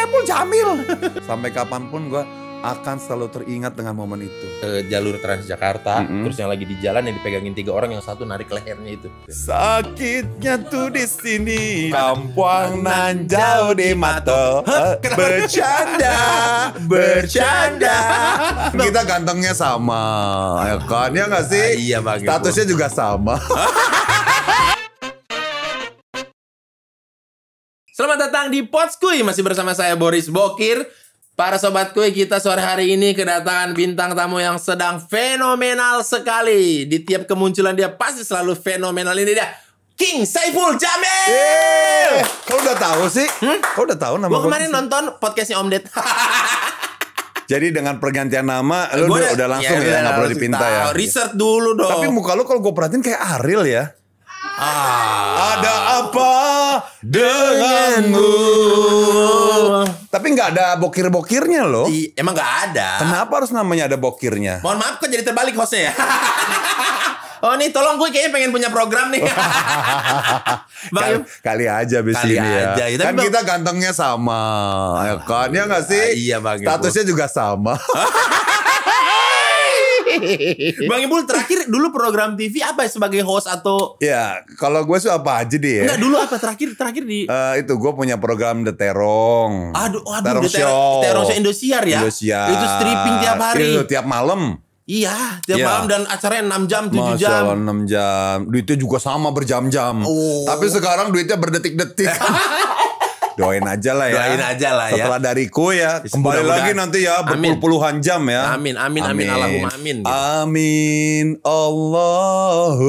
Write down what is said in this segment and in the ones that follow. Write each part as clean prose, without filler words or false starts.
Saiful Jamil. Sampai kapanpun gue akan selalu teringat dengan momen itu. Jalur Transjakarta, terus yang lagi di jalan yang dipegangin 3 orang, yang satu narik lehernya itu. Sakitnya tuh di sini, kampuang nan jauh di mata. Bercanda. Kita gantengnya sama, ya kan? Ya nggak sih? Iya bang. Statusnya juga sama. Selamat datang di Potskuy, masih bersama saya Boris Bokir. Para sobat kuy, kita sore hari ini kedatangan bintang tamu yang sedang fenomenal sekali. Di tiap kemunculan dia pasti selalu fenomenal. Ini dia, King Saiful Jamil. Kau udah tahu sih? Kau udah tahu nama gue? Kemarin nonton podcastnya Om Ded. Jadi dengan pergantian nama, lu udah langsung ya, nggak perlu dipinta ya. Research dulu dong. Tapi muka lu kalau gue perhatiin kayak Ariel ya. Ada apa denganmu? Tapi nggak ada bokir-bokirnya loh. Emang nggak ada. Kenapa harus namanya ada bokirnya? Mohon maaf kok jadi terbalik hostnya ya. Oh nih tolong gue kayaknya pengen punya program nih. Bang, kali aja abis ini ya. Kan bang, kita gantengnya sama, ya kan? Ya nggak sih? Iya bang. Statusnya juga sama. Bang Ibul terakhir dulu program TV apa sebagai host atau? Ya kalau gue sih apa aja deh. Enggak dulu apa terakhir di? Itu gue punya program The Terong. Aduh Terong Show. Terong Show Indosiar ya. Indosiar. Itu stripping tiap hari. Itu tiap malam. Iya, tiap malam dan acaranya 6 jam, 7 Masya jam. Allah, 6 jam. Duitnya juga sama berjam-jam. Tapi sekarang duitnya berdetik-detik. Doain aja lah ya. Setelah dariku ya. Kembali lagi nanti ya berpuluh-puluhan jam ya. Amin. Allahumma amin. Gitu. Amin. Allahumma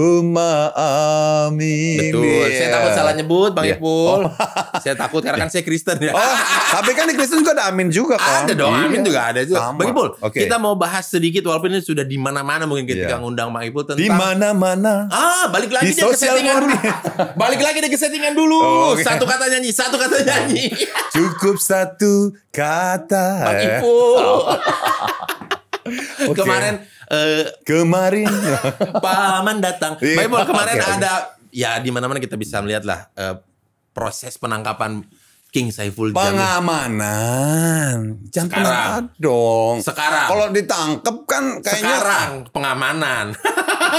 amin. Betul. Saya takut salah nyebut Bang Ipul. Saya takut karena kan saya Kristen ya. Tapi kan di Kristen juga ada amin juga kan. Ada dong, amin juga ada juga. Bang Ipul, kita mau bahas sedikit walaupun ini sudah di mana-mana mungkin ketika ngundang Bang Ipul tentang di mana-mana. Balik lagi deh ke settingan dulu. Balik lagi deh ke settingan dulu. Satu kata nyanyi. Cukup satu kata. Bang Ipul. Kemarin paman datang. Bang Ipul, kemarin ada ya di mana-mana kita bisa melihat lah proses penangkapan King Saiful Jamil. Pengamanan. Jangan penangkapan dong. Sekarang. Kalau ditangkep kan kayaknya. Sekarang pengamanan.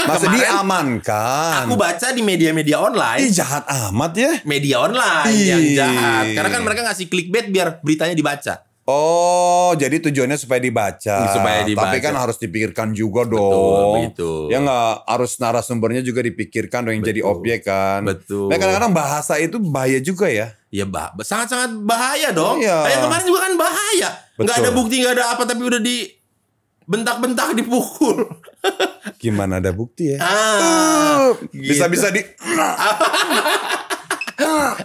Masih diamankan. Aku baca di media-media online. Jahat amat ya. Media online yang jahat. Karena kan mereka ngasih clickbait biar beritanya dibaca. Oh, jadi tujuannya supaya dibaca. Tapi kan harus dipikirkan juga dong. Betul. Ya nggak, harus narasumbernya juga dipikirkan dong yang jadi objek kan. Betul. Nah, kadang-kadang bahasa itu bahaya juga ya. Ya sangat-sangat bahaya dong. Iya. Kayak kemarin juga kan bahaya. Nggak ada bukti, nggak ada apa, tapi udah di bentak-bentak, dipukul. Gimana ada bukti ya? Bisa-bisa di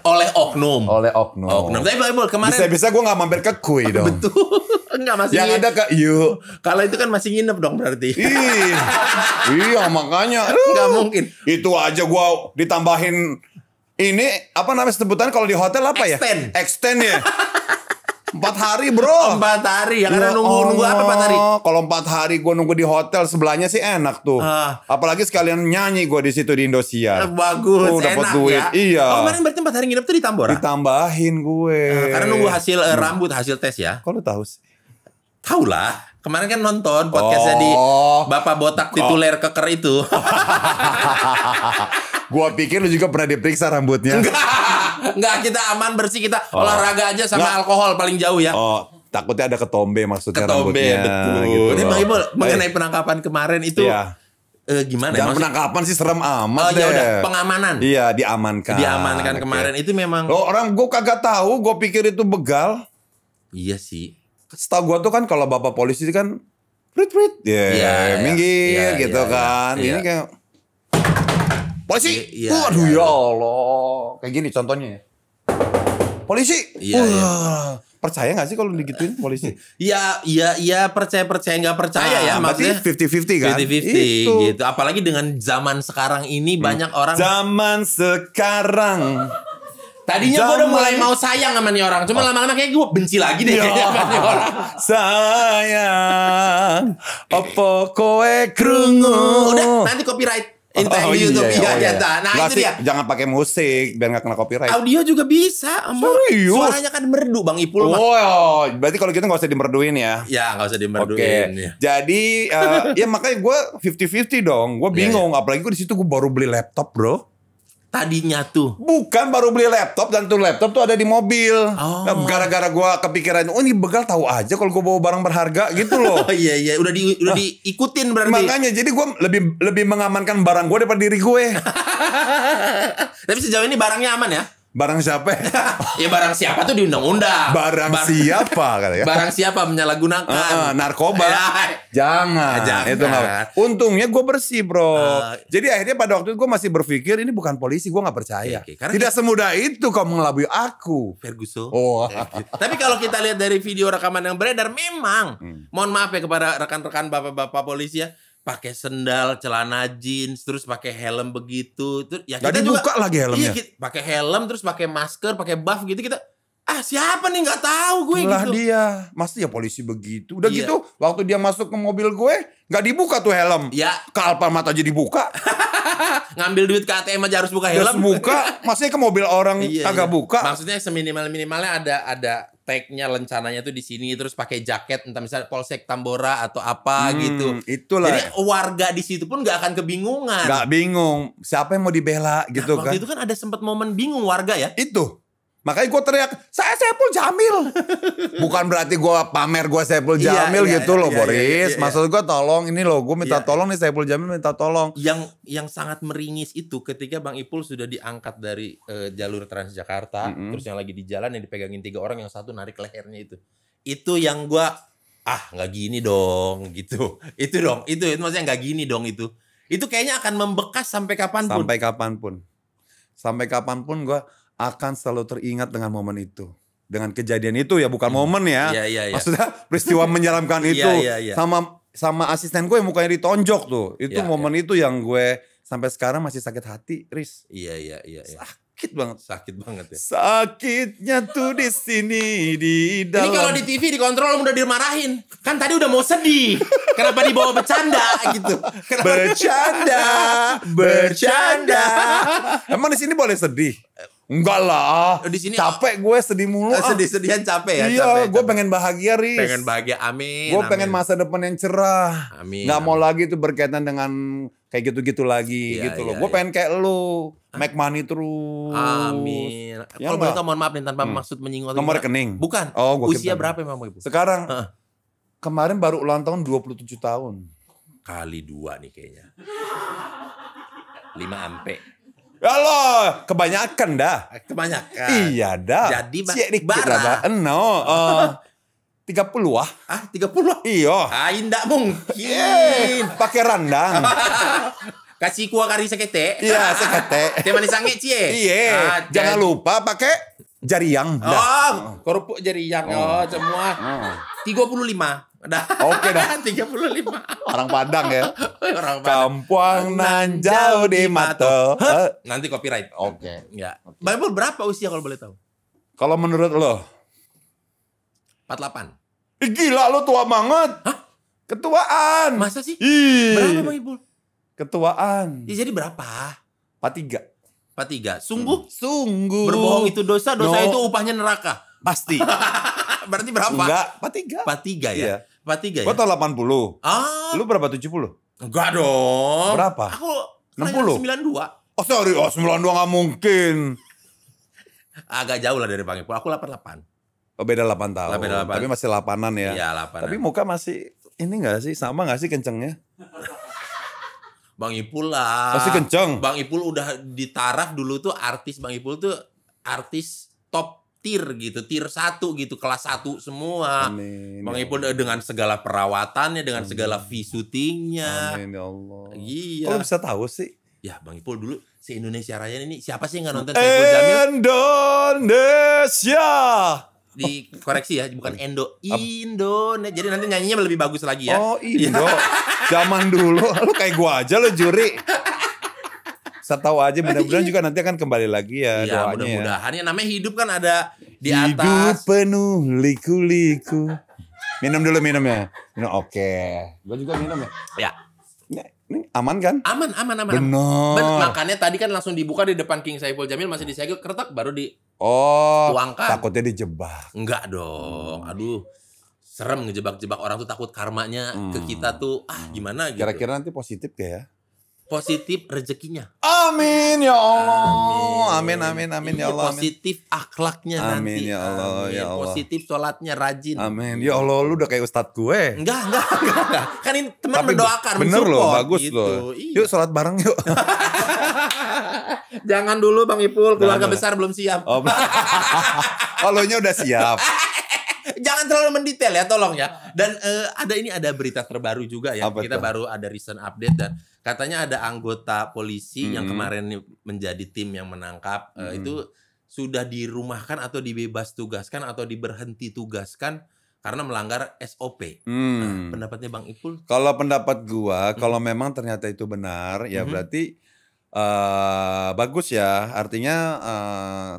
oleh oknum. Tapi Bang Ipul kemarin bisa-bisa gue gak mampir ke Kuy dong. Betul. Enggak masih yang ada ke Yu. Kalau itu kan masih nginep dong berarti. Iya makanya. Nggak mungkin. Itu aja gue ditambahin ini apa namanya sebutan kalau di hotel apa ya? Extend ya. 4 hari bro. 4 hari ya, karena nunggu apa 4 hari? Kalau 4 hari gue nunggu di hotel sebelahnya sih enak tuh. Apalagi sekalian nyanyi gue di situ di Indosiar. Bagus, dapat enak duit. Ya. Iya. Kemarin berarti 4 hari nginep tuh di Tambora? Ditambahin gue. Karena nunggu hasil rambut, hasil tes ya. Kok lu tahu sih? Tahu lah. Kemarin kan nonton podcastnya di Bapak Botak tituler keker itu. Gua pikir lu juga pernah diperiksa rambutnya. Enggak, kita aman bersih, kita olahraga aja sama alkohol paling jauh ya. Takutnya ada ketombe maksudnya rambutnya. Betul. Gitu. Ini Bang Ipul mengenai penangkapan kemarin itu gimana? Jangan penangkapan sih serem amat deh. Ya udah, pengamanan. Iya, diamankan. Kemarin itu memang. Orang gua kagak tahu, gua pikir itu begal. Iya sih. Setahu gua tuh kan kalau bapak polisi kan prit minggir gitu kan. Ini kayak polisi. Waduh ya Allah. Kayak gini contohnya ya. Polisi. Percaya gak sih kalau digituin polisi? Iya percaya nggak percaya ya. Maksudnya 50-50 kan. 50-50 gitu. Apalagi dengan zaman sekarang ini banyak orang. Zaman sekarang. Tadinya gue udah mulai mau sayang sama nih orang. Cuma lama-lama kayak gue benci lagi deh sama nih orang. Sayang, opo kowe krungu. Udah nanti copyright. Intai di YouTube iya. Nah itu dia. Jangan pakai musik biar nggak kena copyright. Audio juga bisa. Serius? Suaranya kan merdu Bang Ipul. Oh, berarti kalau gitu nggak usah dimerduin ya? Ya nggak usah dimerduin. Ya. Jadi ya makanya gue 50-50 dong. Gue bingung. Apalagi gue di situ gue baru beli laptop bro. Tadinya tuh. Bukan baru beli laptop dan tuh laptop tuh ada di mobil. Gara-gara gue kepikiran, oh ini begal tahu aja kalau gue bawa barang berharga gitu loh. Iya, udah diikutin berarti. Makanya jadi gue lebih mengamankan barang gue daripada diri gue. Tapi sejauh ini barangnya aman ya? Barang siapa? Ya barang siapa tuh di undang-undang. Barang siapa kali ya? Barang siapa menyalahgunakan narkoba. Jangan. Itu nggak. Untungnya gue bersih bro. Jadi akhirnya pada waktu itu gue masih berpikir ini bukan polisi, gue nggak percaya. Tidak semudah itu kau mengelabui aku, Ferguson. Tapi kalau kita lihat dari video rekaman yang beredar, memang mohon maaf ya kepada rekan-rekan bapak-bapak polisi ya. Pakai sendal, celana jeans, terus pakai helm begitu. Ya kita juga lagi helmnya. Iya, pakai helm, terus pakai masker, pakai buff gitu kita. Siapa nih nggak tahu gue lah gitu. Dia, mesti ya polisi begitu. Udah gitu, waktu dia masuk ke mobil gue, nggak dibuka tuh helm. Ya. Ke Alfamart aja dibuka. Ngambil duit ke ATM aja harus buka helm. Harus buka, maksudnya ke mobil orang kagak buka. Maksudnya seminimal-minimalnya ada tag-nya lencananya tuh di sini, terus pakai jaket entah misalnya Polsek Tambora atau apa gitu. Itulah. Jadi warga di situ pun nggak akan kebingungan. Nggak bingung, siapa yang mau dibela gitu kan. Waktu itu kan ada sempat momen bingung warga ya. Itu. Makanya gue teriak, saya Saipul Jamil. Bukan berarti gue pamer gue Saipul Jamil gitu loh Boris. Maksud gue tolong ini loh, gue minta tolong nih Saipul Jamil minta tolong. Yang sangat meringis itu ketika Bang Ipul sudah diangkat dari jalur Transjakarta. Terus yang lagi di jalan yang dipegangin 3 orang, yang satu narik lehernya itu. Itu yang gue, nggak gini dong gitu. Itu maksudnya nggak gini dong itu. Itu kayaknya akan membekas sampai kapanpun. Sampai kapanpun gue akan selalu teringat dengan momen itu. Dengan kejadian itu ya, bukan momen ya. Maksudnya peristiwa menyeramkan itu. Sama asisten gue yang mukanya ditonjok tuh. Itu momen itu yang gue sampai sekarang masih sakit hati, Riz. Iya. Sakit banget. Sakit banget ya. Sakitnya tuh di sini di dalam. Ini kalau di TV dikontrol udah dimarahin. Kan tadi udah mau sedih. Kenapa dibawa bercanda gitu? Bercanda. Emang di sini boleh sedih? Enggak lah. Di sini capek gue sedih mulu. Sedih-sedihan capek ya. Iya, gue pengen bahagia, Riz. Pengen bahagia, amin. Gue pengen masa depan yang cerah. Amin. Nggak mau lagi tuh berkaitan dengan kayak gitu-gitu lagi gitu loh. Gue pengen kayak lu, make money terus. Amin. Kalau boleh tahu, mohon maaf nih tanpa maksud menyinggung. Nomor rekening? Bukan. Usia berapa memang Ibu? Sekarang kemarin baru ulang tahun 27 tahun. Kali 2 nih kayaknya. 5 ampe. Ya loh, kebanyakan dah. Kebanyakan. Iya dah. Jadi bara. 30 ah. 30? Iya. Indak mungkin. Pakai randang. Kasih kuah kari sekete. Iya, sekete. Teh manis sange cie. Iya. Jangan lupa pakai jariang. Kerupuk jariang semua. 35. Dah. Oke dah. 35. Orang Padang ya. Kampung nan jauh di mata. Nanti copyright. Oke. Ya. Bang Ipul berapa usia kalau boleh tahu? Kalau menurut lo? 48. Gila lo tua banget. Hah? Ketuaan. Masa sih? Berapa Bang Ipul? Ketuaan. Ya, jadi berapa? 43. Sungguh? Sungguh. Berbohong itu dosa itu upahnya neraka. Pasti. Berarti berapa? Enggak, 43 ya? Iya. 43 ya? Gua tahun 80. Lu berapa 70? Enggak dong. Berapa? Aku 60? 92. Oh sorry, 92 gak mungkin. Agak jauh lah dari Bang Ipul. Aku 88. Oh beda 8 tahun. Beda 8. Tapi masih 8-an ya. Iya 8-an. Tapi muka masih, ini gak sih? Sama gak sih kencengnya? Bang Ipul lah. Masih kenceng. Bang Ipul udah di taraf dulu tuh artis. Bang Ipul tuh artis top tier gitu, tier 1 gitu, kelas 1 semua. Amin, Bang Ipul dengan segala perawatannya, dengan segala syutingnya. Amin ya Allah. Iya. Kok bisa tahu sih? Ya Bang Ipul dulu se-Indonesia Raya ini siapa sih yang nggak nonton Saipul Jamil? Indonesia. Dikoreksi ya, bukan Indonesia. Jadi nanti nyanyinya lebih bagus lagi ya. Oh Indo. Zaman dulu, lu kayak gua aja lu juri. Saya tahu aja, mudah-mudahan juga nanti akan kembali lagi ya doanya. Mudah-mudahan ya, namanya hidup kan ada di atas. Hidup penuh liku-liku. Minum dulu minumnya. Minum, oke. Gua juga minum ya. Ya. Ini aman kan? Aman. Bener. Makanya tadi kan langsung dibuka di depan King Saiful Jamil, masih disegel, keretak baru tuangkan. Takutnya dijebak. Enggak dong. Aduh. Serem ngejebak-jebak orang tuh, takut karmanya ke kita tuh. Gimana gitu. Kira-kira nanti positif gak ya? Positif rezekinya. Amin ya Allah. Amin ya Allah. Positif akhlaknya nanti. Amin ya Allah. Ya Allah. Positif sholatnya rajin. Amin ya Allah, lu udah kayak ustadz gue. Enggak. Kan ini teman mendoakan, bener loh, bagus gitu. loh. Yuk sholat bareng yuk. Jangan dulu Bang Ipul, keluarga besar belum siap. Kalau nya udah siap. Jangan terlalu mendetail ya, tolong ya. Dan ada berita terbaru juga ya. Apa kita tuh? baru ada recent update, dan katanya ada anggota polisi yang kemarin menjadi tim yang menangkap itu sudah dirumahkan atau dibebas tugaskan atau diberhenti tugaskan karena melanggar SOP. Nah, pendapatnya Bang Ipul? Kalau pendapat gua, kalau memang ternyata itu benar, ya berarti bagus ya. Artinya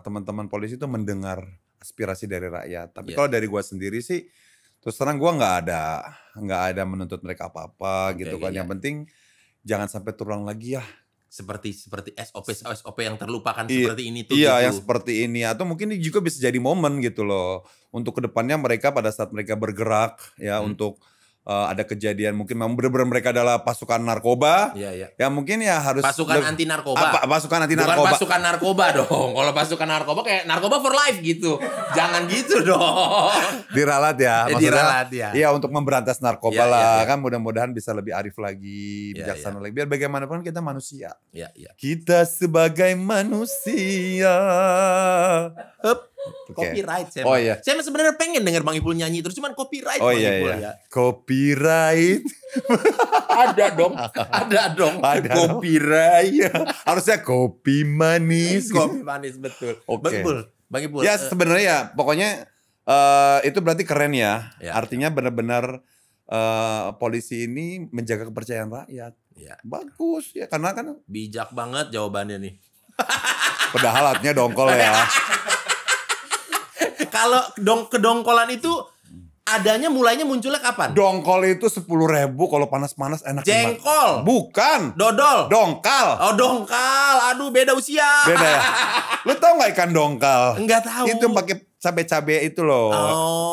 teman-teman polisi itu mendengar aspirasi dari rakyat. Tapi kalau dari gua sendiri sih, terus terang gua nggak ada menuntut mereka apa-apa gitu kan. Yang penting jangan sampai terulang lagi ya. Seperti SOP yang terlupakan seperti ini tuh. Iya, gitu. yang seperti ini. Atau mungkin ini juga bisa jadi momen gitu loh. Untuk kedepannya mereka pada saat mereka bergerak ya untuk ada kejadian mungkin memang benar-benar mereka adalah pasukan narkoba. Iya. Ya mungkin ya harus pasukan anti narkoba. Pasukan anti narkoba. Bukan pasukan narkoba dong. Kalau pasukan narkoba kayak narkoba for life gitu. Jangan gitu dong. Diralat ya. Diralat ya. Iya, untuk memberantas narkoba lah. Kan mudah-mudahan bisa lebih arif lagi, bijaksana lagi. Biar bagaimanapun kita manusia. Iya. Kita sebagai manusia. Copyright saya. Oh iya. Saya sebenarnya pengen denger Bang Ipul nyanyi terus, cuman copyright. Oh iya. Ya. Copyright. Ada dong. Copyright. Harusnya kopi manis. Kopi manis, betul. Bang Ipul. Ya sebenarnya ya pokoknya itu berarti keren ya. Artinya benar-benar polisi ini menjaga kepercayaan rakyat. Ya. Bagus ya, karena kan bijak banget jawabannya nih. Padahal alatnya dongkol ya. Kalau kedongkolan itu adanya mulainya munculnya kapan? Dongkol itu 10.000 kalau panas-panas enak. Jengkol. Bukan. Dodol. Dongkal. Oh, dongkal. Aduh, beda usia. Beda ya. Lu tau gak ikan dongkal? Enggak tahu. Itu pakai cabe-cabe itu loh.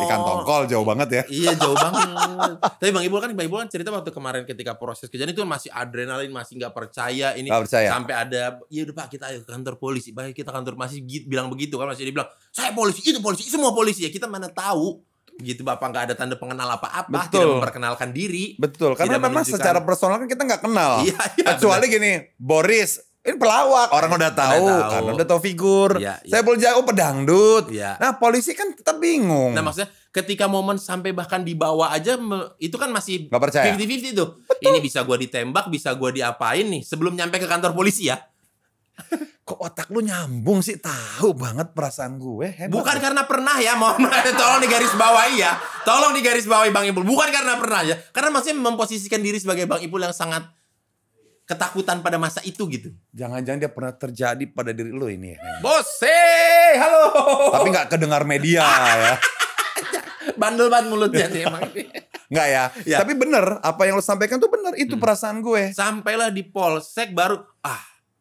Ikan tongkol jauh banget ya. Iya, jauh banget. Tapi Bang Ipul kan cerita waktu kemarin ketika proses kejadian itu masih adrenalin, masih nggak percaya ini. Gak percaya. Sampai ada, ya udah Pak, kita ayo ke kantor polisi. Baik, kita kantor masih bilang begitu kan, masih dibilang, saya polisi, itu polisi, semua polisi ya. Kita mana tahu. Gitu Bapak nggak ada tanda pengenal apa-apa, tidak memperkenalkan diri. Betul, karena memang secara personal kan kita nggak kenal. Iya, kecuali gini, Boris, ini pelawak, orang udah tahu, karena udah tahu figur. Saya boleh jauh pedangdut. Nah polisi kan tetap bingung. Nah maksudnya ketika momen sampai bahkan dibawa aja, itu kan masih 50-50 tuh. Betul. Ini bisa gue ditembak, bisa gue diapain nih sebelum nyampe ke kantor polisi ya. Kok otak lu nyambung sih, tahu banget perasaan gue. Hebat. Bukan karena pernah ya, mohon tolong digarisbawahi ya. Tolong digarisbawahi Bang Ipul. Bukan karena pernah ya. Karena maksudnya memposisikan diri sebagai Bang Ipul yang sangat ketakutan pada masa itu gitu. Jangan-jangan dia pernah terjadi pada diri lu ini ya. Bos, halo. Tapi gak kedengar media ya. Bandel banget mulutnya nih emang. Enggak ya. Tapi bener, apa yang lu sampaikan tuh bener. Itu perasaan gue. Sampailah di polsek baru,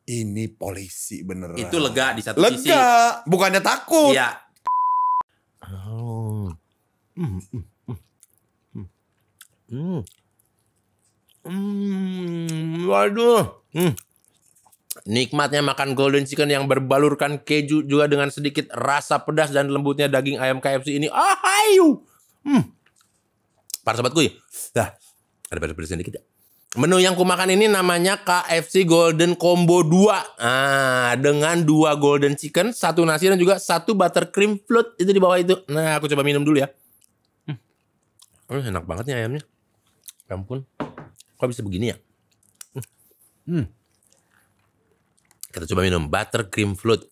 ini polisi beneran. Itu lega di satu sisi. Lega, bukannya takut. Iya. Waduh. Nikmatnya makan golden chicken yang berbalurkan keju juga dengan sedikit rasa pedas dan lembutnya daging ayam KFC ini. Ahayu. Para sobatku ya. Dah, ada pedas-pedas sedikit ya. Menu yang kumakan ini namanya KFC Golden Combo 2. Dengan 2 golden chicken, 1 nasi dan juga 1 buttercream float itu di bawah itu. Nah, aku coba minum dulu ya. Enak banget nih ayamnya. Ya ampun. Kok bisa begini ya? Kita coba minum buttercream float.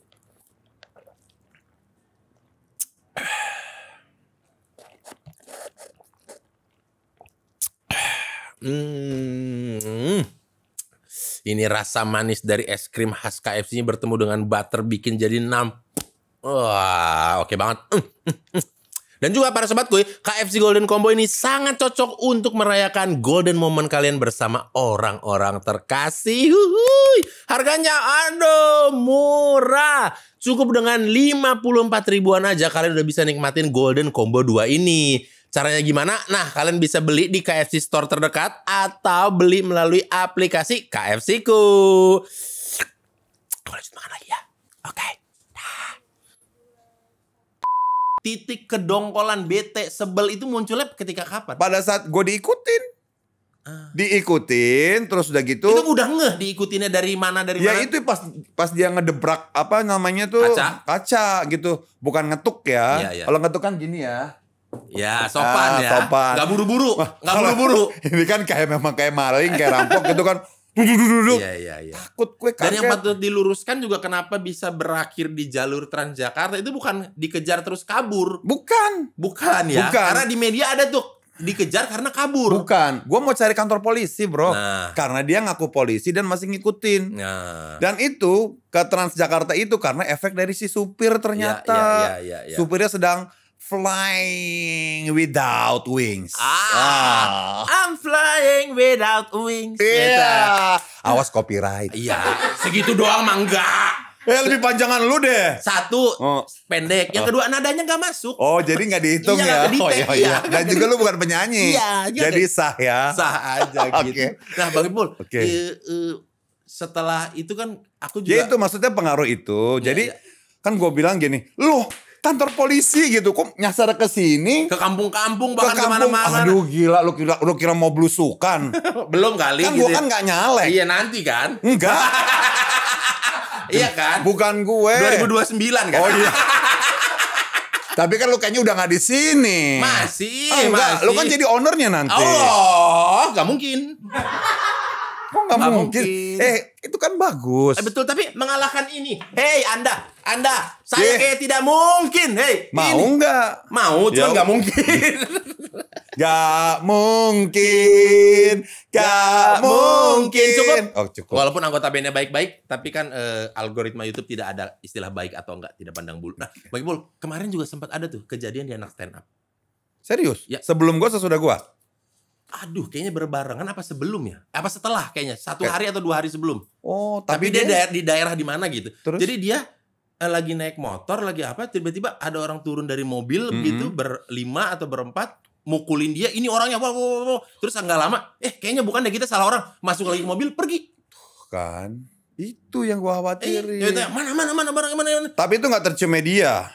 Ini rasa manis dari es krim khas KFC ini bertemu dengan butter bikin jadi wah, oke banget. Dan juga para sobat kuy, KFC Golden Combo ini sangat cocok untuk merayakan golden moment kalian bersama orang-orang terkasih. Huhuy. Harganya aduh murah. Cukup dengan 54 ribuan aja kalian udah bisa nikmatin Golden Combo 2 ini. Caranya gimana? Nah, kalian bisa beli di KFC Store terdekat atau beli melalui aplikasi KFC-ku. Aku lanjut makan lagi ya. Oke. Titik kedongkolan, bete, sebel itu munculnya ketika kapan? Pada saat gue diikutin. Diikutin, terus udah gitu. Itu udah ngeh diikutinnya dari mana? Ya itu pas dia ngedebrak apa namanya tuh kaca gitu. Bukan ngetuk ya. Kalau ngetuk kan gini ya. Ya sopan ya. Sopan. Gak buru-buru. Gak buru-buru. Ini kan memang kayak maling, kayak rampok gitu kan. Duduk. Iya. Takut gue kaget. Dan yang patut diluruskan juga kenapa bisa berakhir di jalur Transjakarta itu bukan dikejar terus kabur. Bukan ya. Karena di media ada tuh dikejar karena kabur. Bukan. Gue mau cari kantor polisi bro. Karena dia ngaku polisi dan masih ngikutin. Dan itu ke Transjakarta itu karena efek dari si supir ternyata. Supirnya sedang flying without wings. I'm flying without wings. Iya. Awas copyright. Iya. Segitu doang mah enggak. Lebih panjangan lu deh. Satu pendek, yang kedua nadanya nggak masuk. Oh jadi nggak dihitung ya? Iya. Dan juga lu bukan penyanyi. Jadi sah ya. Sah aja gitu. Nah Bang Ipul, setelah itu kan aku juga. Ya itu maksudnya pengaruh itu. Jadi kan gue bilang gini, lu kantor polisi gitu kok nyasar ke sini, ke kampung-kampung bahkan kemana-mana. Aduh gila, lu kira mau belusukan. Belum kali kan gitu. Gue kan nggak nyalek. Iya nanti kan. Enggak. Iya kan. Bukan gue. 2029 kan. Oh iya. Tapi kan lu kayaknya udah nggak di sini. Masih. Enggak. Lu kan jadi ownernya nanti. Oh, nggak mungkin. Kok nggak mungkin? Itu kan bagus. Betul, tapi mengalahkan ini. Hei, Anda, saya kayak tidak mungkin. Hei, mau nggak? Mau, cuma nggak mungkin. Gak mungkin. Cukup. Walaupun anggota bandnya baik-baik, tapi kan algoritma YouTube tidak ada istilah baik atau enggak, tidak pandang bulu. Nah, Bang Ipul, kemarin juga sempat ada tuh kejadian di anak stand up. Serius? Ya. Sebelum gue sesudah gue? Aduh, kayaknya berbarengan apa sebelum ya? Apa setelah kayaknya? 1 hari atau 2 hari sebelum. Oh, tapi dia di daerah di mana gitu. Terus? Jadi dia lagi naik motor, lagi apa, tiba-tiba ada orang turun dari mobil gitu, berlima atau berempat, mukulin dia, ini orangnya, terus nggak lama, kayaknya bukan deh, kita salah orang, masuk lagi ke mobil, pergi. Kan, itu yang gua khawatirin. Mana. Tapi itu nggak tercium media.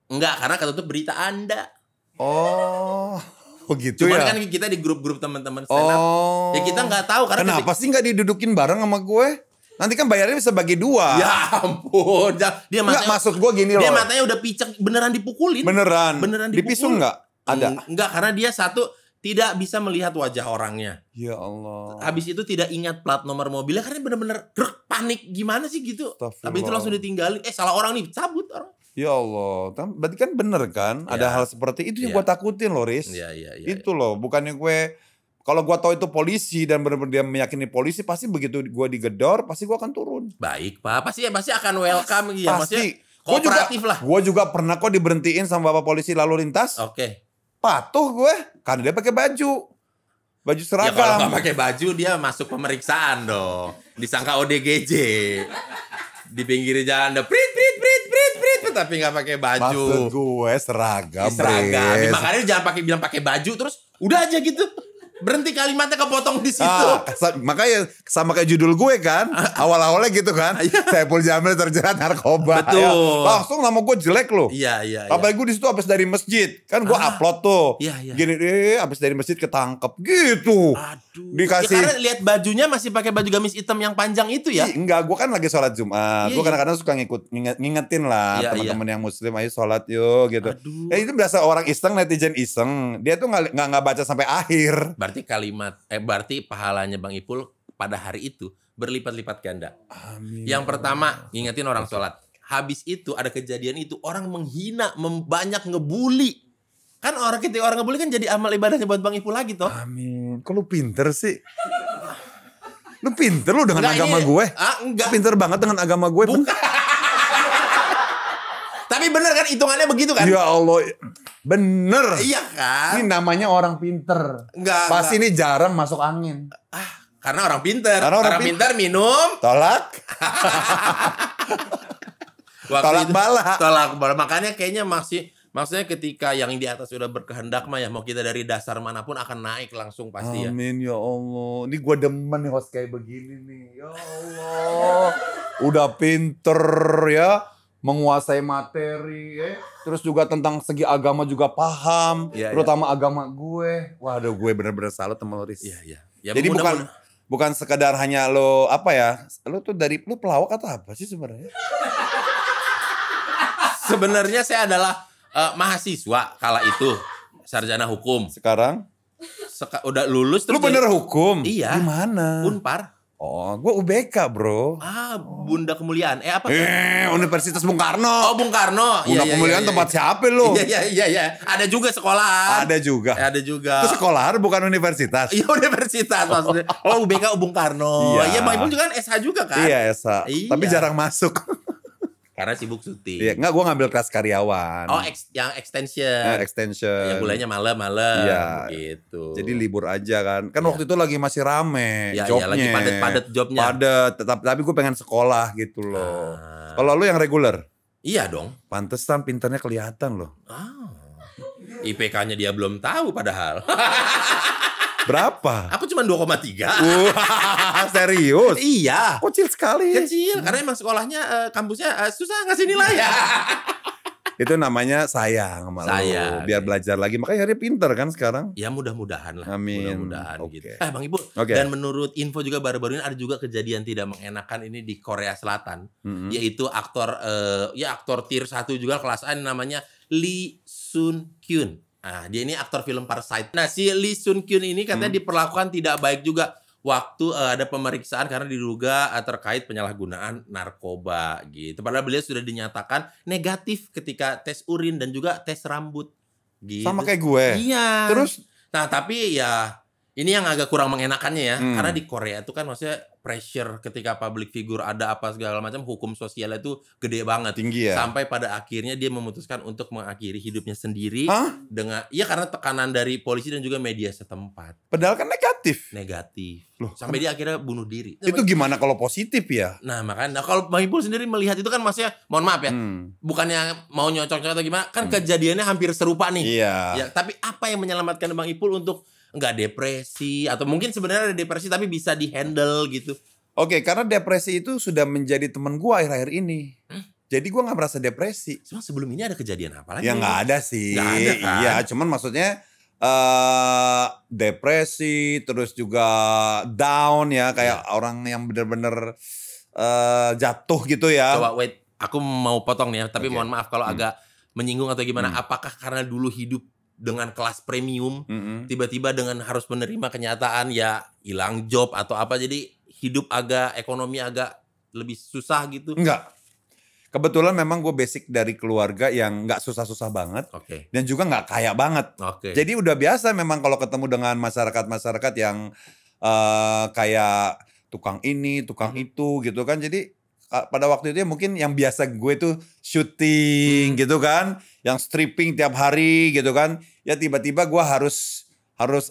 Enggak, karena ketutup berita Anda. Oh gitu. Cuman ya. Kan kita di grup-grup teman-teman stand up. Ya kita nggak tahu karena kenapa sih nggak didudukin bareng sama gue? Nanti kan bayarnya bisa bagi 2. Ya ampun. Dia matanya, maksud gue gini loh. Dia matanya udah picek, beneran dipukulin. Beneran dipukul. Dipisum nggak? Ada. Enggak, karena dia satu tidak bisa melihat wajah orangnya. Ya Allah. Habis itu tidak ingat plat nomor mobilnya karena bener-bener panik gimana sih gitu. Habis itu langsung ditinggalin. Salah orang nih, cabut orang. Ya Allah, berarti kan bener kan? Ada hal seperti itu yang gue takutin loh, Riz. Itu loh, bukannya gue, kalau gue tahu itu polisi dan benar-benar dia meyakini polisi, pasti begitu gue digedor, pasti gue akan turun. Baik Pak, pasti akan welcome ya, pasti. Kooperatif lah. Gue juga pernah kok diberhentiin sama bapak polisi lalu lintas. Oke. Patuh gue, karena dia pakai baju seragam. Ya kalau nggak pakai baju dia masuk pemeriksaan dong, disangka ODGJ. Di pinggir jalan ada prit tapi nggak pakai baju. Maksud gue seragam. Makanya jangan bilang pakai baju terus udah aja gitu. Berhenti kalimatnya kepotong di situ. Makanya sama kayak judul gue kan. Awal-awalnya gitu kan. Saipul Jamil terjerat narkoba. Betul. Ya, langsung nama gue jelek loh. Iya. Apalagi gue di situ abis dari masjid. Kan gue upload tuh. Iya. Gini abis dari masjid ketangkep gitu. Aduh. Dikasih. Ya, karena lihat bajunya masih pakai baju gamis hitam yang panjang itu ya. Enggak, gue kan lagi sholat Jumat. Gue kadang-kadang suka ngingetin lah teman-teman yang muslim, ayo sholat yuk gitu. Itu biasa orang iseng, netizen iseng. Dia tuh nggak baca sampai akhir. Berarti pahalanya Bang Ipul pada hari itu berlipat-lipat ganda. Amin. Yang pertama, ngingetin orang sholat. Habis itu ada kejadian itu orang menghina, banyak ngebully. Kan ketika orang ngebully kan jadi amal ibadahnya buat Bang Ipul lagi toh. Amin. Kok lu pinter sih? Lu pinter lu dengan agama gue. Enggak. Lu pinter banget dengan agama gue. Tapi Tapi bener kan hitungannya begitu kan? Ya Allah, bener. Iya kan? Ini namanya orang pinter. Pasti ini jarang masuk angin. Karena orang pinter. Orang pinter minum. Tolak. Tolak bala. Makanya kayaknya maksudnya ketika yang di atas sudah berkehendak mah ya mau kita dari dasar manapun akan naik langsung pasti ya. Amin ya Allah. Ini gue demen nih host kayak begini nih. Ya Allah. Udah pinter ya. Menguasai materi ya. Terus juga tentang segi agama juga paham. Ya, terutama agama gue. Waduh gue bener-bener salut sama lo Riz. Iya. Jadi bukan sekedar hanya lo apa ya. Lo tuh lu pelawak atau apa sih sebenarnya? Sebenarnya saya adalah mahasiswa kala itu. Sarjana hukum. Sekarang? Udah lulus. Lu bener hukum? Iya. Di mana? Unpar. Oh, gue UBK bro. Bunda Kemuliaan. Apa? Universitas Bung Karno. Oh, Bung Karno. Bunda Kemuliaan tempat siapa lu? Iya. Ada juga sekolah. Ada juga. Itu sekolah bukan universitas. Iya, universitas maksudnya. Oh, UBK Bung Karno. Iya, Bang Ipul juga kan SH juga kan? Iya, SH. Iya. Tapi jarang masuk. Karena sibuk syuting. Iya, enggak, gue ngambil kelas karyawan. Oh, yang extension. Extension. Yang bulannya malam-malam. Iya. Gitu. Jadi libur aja kan. Kan waktu itu lagi masih rame jobnya. Iya, lagi padet-padet jobnya. Padet, tapi gue pengen sekolah gitu loh. Kalau lu yang reguler? Iya dong. Pantesan pinternya kelihatan loh. IPK-nya dia belum tahu padahal. Berapa? Aku cuma 2,3. Serius? Iya. Kecil sekali. Kecil, karena emang sekolahnya, kampusnya susah ngasih nilai ya. Itu namanya sayang sama lu. Biar belajar lagi. Makanya hari pinter kan sekarang. Ya mudah-mudahan lah. Amin. Mudah-mudahan gitu. Bang Ipul. Okay. Dan menurut info juga baru-baru ini ada juga kejadian tidak mengenakan ini di Korea Selatan. Yaitu aktor tier 1 juga kelas A namanya Lee Sun Kyun. Nah, dia ini aktor film Parasite. Nah, si Lee Sun Kyun ini katanya diperlakukan tidak baik juga waktu ada pemeriksaan karena diduga terkait penyalahgunaan narkoba gitu. Padahal beliau sudah dinyatakan negatif ketika tes urin dan juga tes rambut. Gitu. Sama kayak gue. Iya. Terus? Nah, tapi ya ini yang agak kurang mengenakannya ya. Karena di Korea itu kan maksudnya pressure ketika public figure ada apa segala macam, hukum sosialnya itu gede banget. Tinggi ya. Sampai pada akhirnya dia memutuskan untuk mengakhiri hidupnya sendiri dengan karena tekanan dari polisi dan juga media setempat. Padahal kan negatif. Loh, sampai dia akhirnya bunuh diri. Itu gimana kalau positif ya? Nah, makanya kalau Bang Ipul sendiri melihat itu kan maksudnya, mohon maaf ya, bukannya mau nyocok-nyocok atau gimana, kan kejadiannya hampir serupa nih. Iya. Ya, tapi apa yang menyelamatkan Bang Ipul untuk nggak depresi, atau mungkin sebenarnya ada depresi tapi bisa dihandle gitu? Oke, karena depresi itu sudah menjadi teman gua akhir-akhir ini. Jadi gua nggak merasa depresi. Cuma sebelum ini ada kejadian apa lagi? Ya nggak ada sih. Nggak ada kan? Iya, cuman maksudnya depresi, terus juga down ya, kayak orang yang bener-bener jatuh gitu ya. Coba wait, aku mau potong nih ya, tapi mohon maaf kalau agak menyinggung atau gimana. Apakah karena dulu hidup dengan kelas premium, tiba-tiba dengan harus menerima kenyataan ya hilang job atau apa, jadi hidup ekonomi agak lebih susah gitu? Enggak. Kebetulan memang gue basic dari keluarga yang nggak susah-susah banget. Dan juga nggak kaya banget. Jadi udah biasa memang kalau ketemu dengan masyarakat-masyarakat yang kayak tukang ini, tukang itu gitu kan. Jadi pada waktu itu ya mungkin yang biasa gue tuh syuting gitu kan. Yang stripping tiap hari gitu kan. Ya tiba-tiba gue harus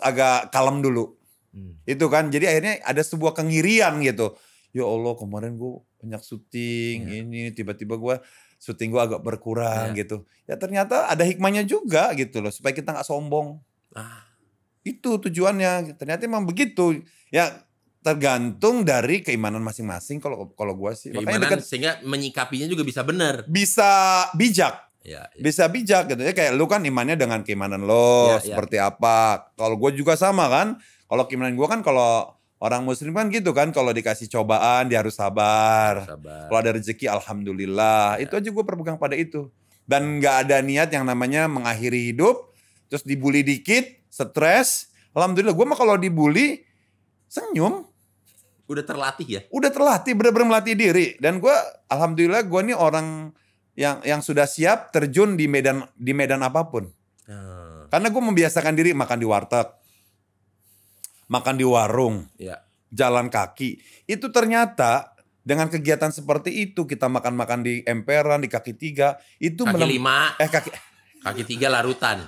agak kalem dulu. Itu kan. Jadi akhirnya ada sebuah kengirian gitu. Ya Allah, kemarin gue banyak syuting ini, tiba-tiba gue syuting gue agak berkurang gitu. Ya ternyata ada hikmahnya juga gitu loh, supaya kita nggak sombong. Itu tujuannya. Ternyata emang begitu. Ya tergantung dari keimanan masing-masing kalau gue sih. Keimanan sehingga menyikapinya juga bisa benar. Bisa bijak. Ya. Bisa bijak gitu ya. Kayak lu kan imannya dengan keimanan lo seperti apa. Kalau gue juga sama kan. Kalau keimanan gue kan kalau orang muslim kan gitu kan, kalau dikasih cobaan dia harus sabar. Kalau ada rezeki alhamdulillah. Itu aja gue berpegang pada itu. Dan gak ada niat yang namanya mengakhiri hidup, terus dibully dikit, stres. Alhamdulillah gue mah kalau dibully senyum. Udah terlatih ya? Udah terlatih, bener-bener melatih diri. Dan gue alhamdulillah gue nih orang yang sudah siap terjun di medan apapun. Karena gue membiasakan diri makan di warteg, makan di warung, jalan kaki. Itu ternyata Dengan kegiatan seperti itu, kita makan-makan di emperan, di kaki 3, itu kaki 5. Kaki 3 larutan.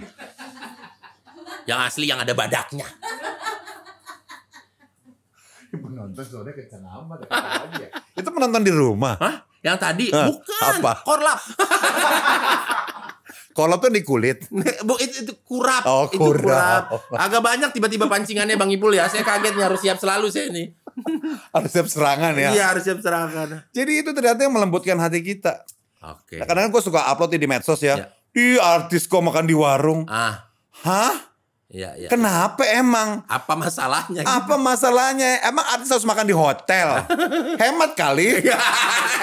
Yang asli yang ada badaknya. Penonton soalnya kencang amat ya. Itu penonton di rumah. Hah? Yang tadi bukan. Apa? Korlap. Korlap tuh di kulit. itu kurap. Oh, itu kurap. kurap. Agak banyak tiba-tiba pancingannya Bang Ipul ya. Saya kaget nih, harus siap selalu saya nih. Harus siap serangan ya. Iya, harus siap serangan. Jadi itu ternyata yang melembutkan hati kita. Oke. Nah, kadang-kadang gue suka upload di medsos ya. Di artis kok makan di warung. Hah? Iya. Kenapa emang? Apa masalahnya? Apa masalahnya? Emang artis harus makan di hotel? Hemat kali.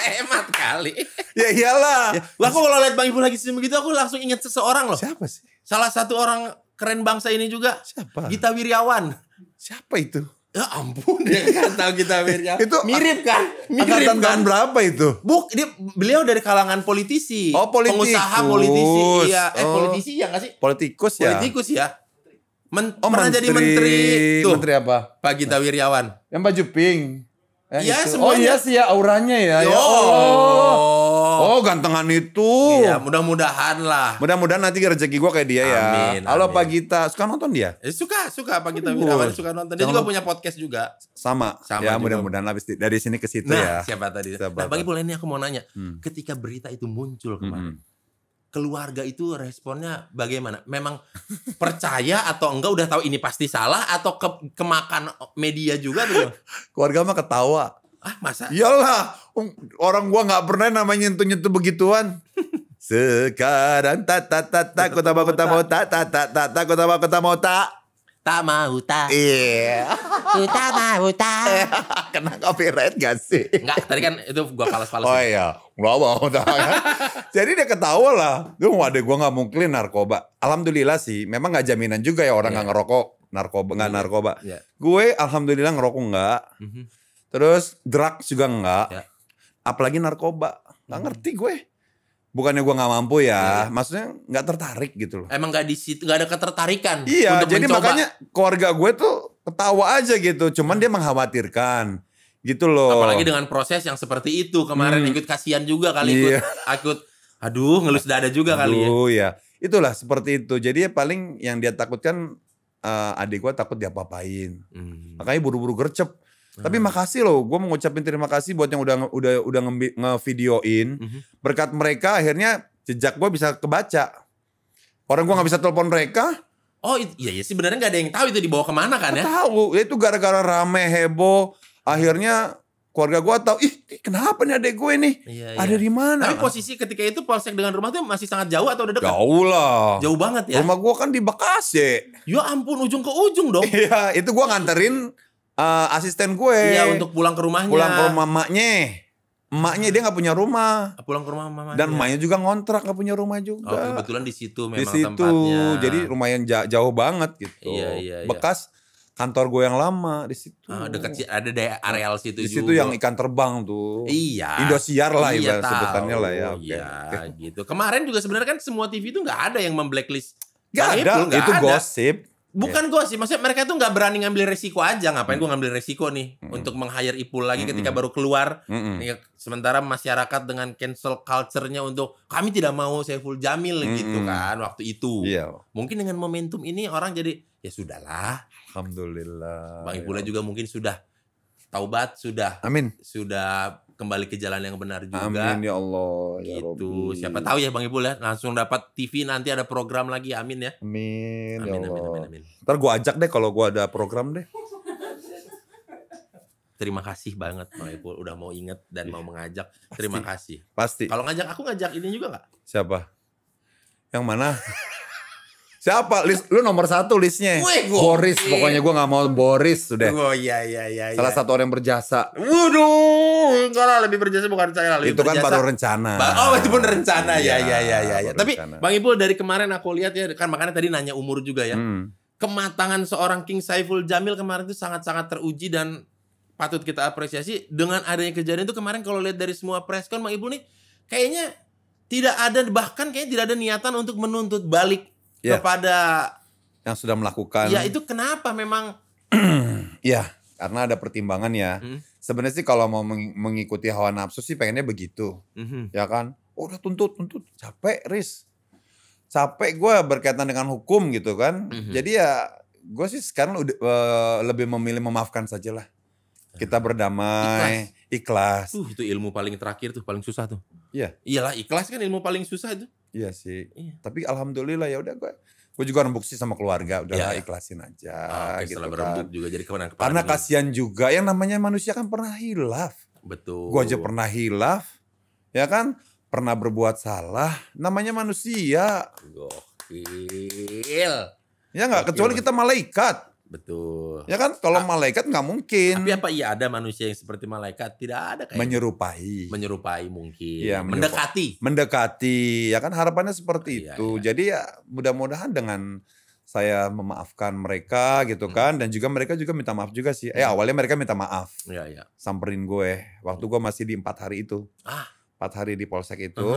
Hemat kali. Ya iyalah. Aku kalau lihat Bang Ipul lagi senyum begitu, aku langsung ingat seseorang loh. Siapa sih? Salah satu orang keren bangsa ini juga. Siapa? Gita Wirjawan. Siapa itu? Ya ampun, dia kan tahu Gita Wirjawan. Itu mirip kan? Angkatan tahun berapa itu? Beliau dari kalangan politisi. Oh, politikus. Pengusaha politisi. Iya, politisi ya nggak sih? Politikus ya. Politikus ya. Pernah jadi menteri. Tuh. Menteri apa? Pak Gita Wirjawan. Yang baju pink. Iya, itu. semuanya. Oh iya sih ya, auranya ya. Ya Oh, gantengan itu. Iya, mudah-mudahan lah. Mudah-mudahan nanti rezeki gue kayak dia ya. Amin, Halo amin. Pak Gita, suka nonton dia? Suka Pak Gita Wirjawan, suka nonton. Dia juga punya podcast juga. Sama juga. ya, mudah-mudahan habis dari sini ke situ ya. Siapa tadi? Nah, Bang Ipul, ini aku mau nanya. Ketika berita itu muncul kemarin, keluarga itu responnya bagaimana? Memang percaya atau enggak, udah tahu ini pasti salah, atau kemakan media juga tuh? Keluarga mah ketawa. Masa? Iyalah, orang gua nggak pernah namanya nyentuh-nyentuh begituan. Sekarang kota mau tak mau tak. Iya. Kita mau tak. Kena copyright gak sih? Enggak, tadi kan itu gua fals-fals. Oh iya, nggak mau. Jadi dia ketawa lah. Duh, waduh, gue nggak mungkin narkoba. Alhamdulillah sih, memang nggak jaminan juga ya orang nggak ngerokok nggak narkoba. Gue alhamdulillah ngerokok nggak. Terus drugs juga nggak. Apalagi narkoba, nggak ngerti gue. Bukannya gue nggak mampu ya, maksudnya nggak tertarik gitu loh. Emang nggak di situ, nggak ada ketertarikan. Iya, untuk jadi mencoba. makanya keluarga gue tuh ketawa aja gitu. Cuman dia mengkhawatirkan. Gitu loh. Apalagi dengan proses yang seperti itu kemarin, ikut kasihan juga kali, ikut aduh ngelus dada juga kali ya. Ya. Itulah seperti itu. Jadi paling yang dia takutkan, adik gue takut diapa-apain. Makanya buru-buru gercep. Tapi makasih loh, gue mau ngucapin terima kasih buat yang udah ngevideoin. Berkat mereka akhirnya jejak gue bisa kebaca. Orang gue nggak bisa telepon mereka. Oh iya sih, sebenarnya nggak ada yang tahu itu dibawa kemana kan ya? Tahu, itu gara-gara rame heboh. Akhirnya keluarga gue tahu, kenapa nih adek gue nih? Ada di mana? Tapi posisi ketika itu polsek dengan rumah tuh masih sangat jauh atau udah dekat? Jauh lah. Jauh banget ya? Rumah gue kan di Bekasi. Ya ampun, ujung ke ujung dong. Iya, itu gue nganterin asisten gue. Iya, untuk pulang ke rumahnya. Pulang ke rumah emaknya. Emaknya dia gak punya rumah. Pulang ke rumah mamanya. Dan emaknya juga ngontrak, gak punya rumah juga. Oh, kebetulan di situ memang di situ, tempatnya. Jadi lumayan jauh banget gitu. Iya. Bekas kantor gue yang lama di situ. Dekat ada areal situ di juga. Di situ yang ikan terbang tuh. Iya. Indosiar lah iya, sebutannya lah ya. Iya, gitu. Kemarin juga sebenarnya kan semua TV itu nggak ada yang memblacklist. Gak ada, itu gosip. Bukan gosip, maksudnya mereka tuh nggak berani ngambil resiko aja. Ngapain gue ngambil resiko nih untuk meng-hire Ipul lagi ketika baru keluar. Sementara masyarakat dengan cancel culture-nya untuk kami tidak mau Saiful Jamil gitu kan waktu itu. Iya. Mungkin dengan momentum ini orang jadi ya sudahlah. Alhamdulillah. Bang Ipulnya juga mungkin sudah taubat, sudah. Amin. Sudah kembali ke jalan yang benar juga. Amin ya Allah. Ya gitu. Rabbi. Siapa tahu ya Bang Ipul ya langsung dapat TV, nanti ada program lagi. Amin ya. Amin. Amin, Ya Allah. amin. Ntar gue ajak deh kalau gue ada program deh. Terima kasih banget Bang Ipul udah mau inget dan mau mengajak. Terima kasih. Pasti. Kalau ngajak aku, ngajak ini juga nggak? Siapa? Yang mana? Siapa? Lu nomor 1 listnya. Boris. Pokoknya gue gak mau Boris sudah. Oh iya. Salah satu orang yang berjasa. Waduh, enggak lah, lebih berjasa bukan saya lah. Itu kan baru rencana. Oh itu pun rencana. Ya. Tapi rencana. Bang Ipul dari kemarin aku lihat ya, kan makanya tadi nanya umur juga ya. Kematangan seorang King Saiful Jamil kemarin itu sangat-sangat teruji dan patut kita apresiasi. Dengan adanya kejadian itu kemarin kalau lihat dari semua preskon Bang Ipul nih, kayaknya tidak ada, bahkan kayaknya tidak ada niatan untuk menuntut balik kepada yang sudah melakukan. Ya itu kenapa memang? Ya karena ada pertimbangan ya. sebenarnya sih kalau mau mengikuti hawa nafsu sih pengennya begitu. Ya kan? Oh, udah tuntut. Capek, Riz. Capek gue berkaitan dengan hukum gitu kan. Jadi ya gue sih sekarang udah lebih memilih memaafkan saja lah. Kita berdamai, ikhlas. Itu ilmu paling terakhir tuh, paling susah tuh. Iya. Iyalah, ikhlas kan ilmu paling susah itu. Iya sih. Iya. Tapi alhamdulillah ya udah gue juga rembuk sih sama keluarga, udah ikhlasin aja gitu kan. Berembuk juga jadi kemenangan. Karena kasihan juga yang namanya manusia kan pernah hilaf. Betul. Gue aja pernah hilaf, ya kan? Pernah berbuat salah, namanya manusia. Gokil. Ya nggak, kecuali kita malaikat. Betul. Ya kan, kalau malaikat nggak mungkin. Tapi apa iya ada manusia yang seperti malaikat? Tidak ada kayak menyerupai mungkin. Ya, mendekati. Ya kan harapannya seperti itu. Iya. Jadi ya mudah-mudahan dengan saya memaafkan mereka gitu kan, dan juga mereka juga minta maaf juga sih. Awalnya mereka minta maaf. Iya. Samperin gue waktu gue masih di 4 hari itu. 4 hari di polsek itu.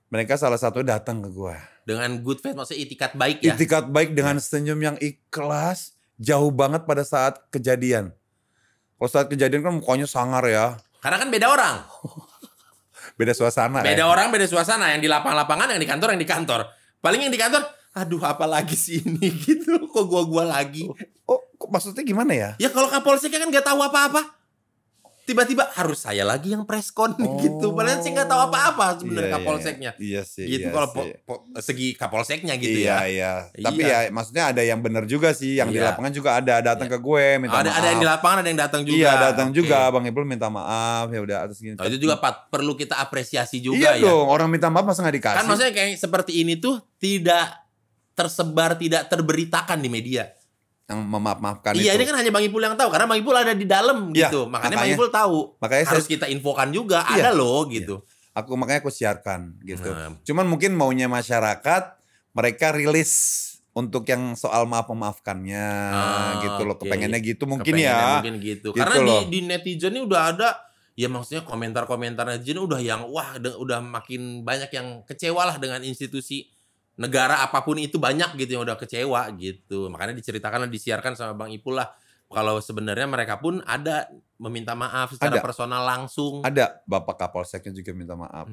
Mereka salah satu datang ke gue. Dengan good faith, maksudnya itikat baik ya? Itikat baik dengan senyum yang ikhlas. Jauh banget pada saat kejadian. Kalau saat kejadian kan mukanya sangar ya. Karena kan beda orang. Beda suasana. Beda orang, beda suasana. Yang di lapangan, yang di kantor. Paling yang di kantor, aduh apa lagi sih ini gitu. Kok gua lagi. Kok maksudnya gimana ya? Ya kalau Kapolseknya kan gak tahu apa-apa. Tiba-tiba harus saya lagi yang preskon gitu. Padahal sih gak tahu apa-apa sebenarnya Kapolseknya. Iya sih. Gitu kalau segi Kapolseknya gitu ya. Iya. Tapi ya maksudnya ada yang benar juga sih. Yang di lapangan juga ada datang ke gue minta maaf. Ada yang di lapangan, ada yang datang juga. Iya datang juga. Bang Ipul minta maaf. Ya udah atas gini. Itu juga perlu kita apresiasi juga ya. Iya dong. Orang minta maaf masa gak dikasih. Kan maksudnya kayak seperti ini tuh tidak tersebar, tidak terberitakan di media. Yang memaaf-maafkan itu. Iya, ini kan hanya Bang Ipul yang tahu karena Bang Ipul ada di dalam gitu. Makanya Bang Ipul tahu. Makanya harus kita infokan juga, ada loh gitu. Makanya aku siarkan gitu. Cuman mungkin maunya masyarakat mereka rilis untuk yang soal maafkannya gitu loh. Kepengennya gitu mungkin mungkin gitu. Karena di netizen ini udah ada ya, maksudnya komentar-komentar netizen udah yang udah makin banyak yang kecewa lah dengan institusi negara apapun itu, banyak gitu yang udah kecewa gitu. Makanya diceritakan dan disiarkan sama Bang Ipul lah. Kalau sebenarnya mereka pun ada meminta maaf secara personal langsung. Ada, Bapak Kapolseknya juga minta maaf.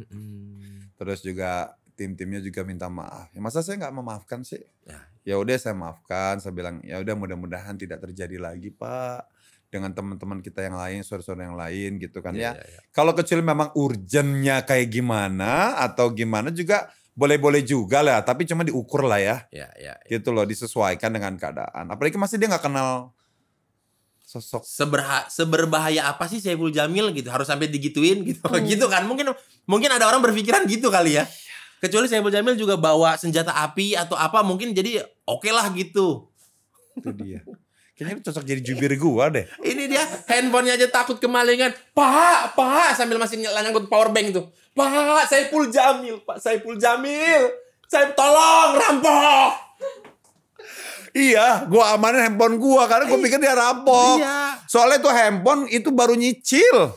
Terus juga tim-timnya juga minta maaf. Ya masa saya nggak memaafkan sih? Ya udah saya maafkan, saya bilang ya udah mudah-mudahan tidak terjadi lagi Pak. Dengan teman-teman kita yang lain, saudara-saudara yang lain gitu kan ya. Kalau kecuali memang urgennya kayak gimana atau gimana juga boleh-boleh juga lah, tapi cuma diukur lah ya. Gitu loh, disesuaikan dengan keadaan. Apalagi masih dia nggak kenal sosok. Seberbahaya apa sih Saiful Jamil gitu, harus sampai digituin gitu. Gitu kan, mungkin ada orang berpikiran gitu kali ya. Kecuali Saiful Jamil juga bawa senjata api atau apa, mungkin jadi oke lah gitu. Itu dia. Kayaknya cocok jadi jubir gua deh. Ini dia, handphonenya aja takut kemalingan. Pak, sambil masih nyangkut power bank tuh. Pak, Saiful Jamil. Saya tolong rampok. Iya, gua amanin handphone gua karena gua pikir dia rampok. Iya. Soalnya tuh handphone itu baru nyicil.